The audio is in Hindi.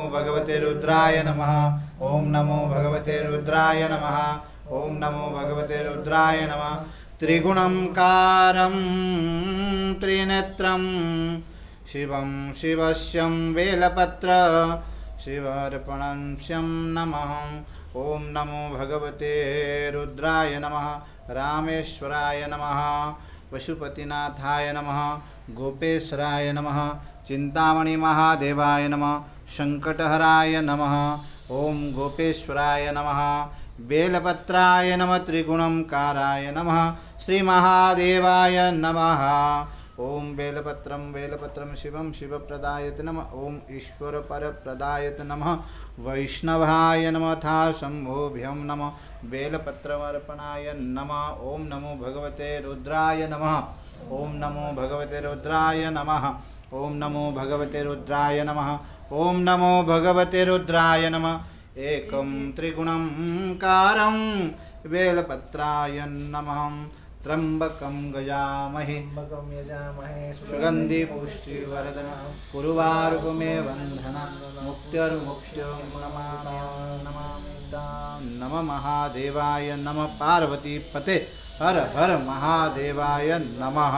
भगवते रुद्राय नमः। ओम नमो भगवते रुद्राय नमः। ओम नमो भगवते रुद्राय नमः। त्रिगुणंकारं त्रिनेत्रं शिवं शिवस्यं बेलपत्र शिवार्पणस्यं नमः। ओम नमो भगवते रुद्राय नमः। रामेश्वराय नमः। पशुपतिनाथाय नमः। गोपेश्वराय नमः। चिंतामणि महादेवाय नमः। संकटहराय नमः। ओम गोपेश्वराय नमः। बेलपत्राय नमः। त्रिगुणंकाराय नमः। श्री महादेवाय नमः। ओम बेलपत्रं शिवं शिवप्रदायते नमः। ओम ईश्वर परप्रदायते नमः। वैष्णवाय नमः था शंभोभ्यं नमः। बेलपत्रमर्पणाय नमः। ओम नमो भगवते रुद्राय नमः। ओम नमो भगवते रुद्राय नमः। ओम नमो भगवते रुद्राय नमः। ओम नमो भगवते रुद्राय नमः। एकं त्रिगुणंकारं बेलपत्राय नमः। त्र्यंबकं गजामहे सुगंधि पुष्टिवर्धनम् उर्वारुकमे बन्धनं मुक्तिर्मुक्तिर्नमामि नमः महादेवाय नमः। पार्वती पते हर हर महादेवाय नमः।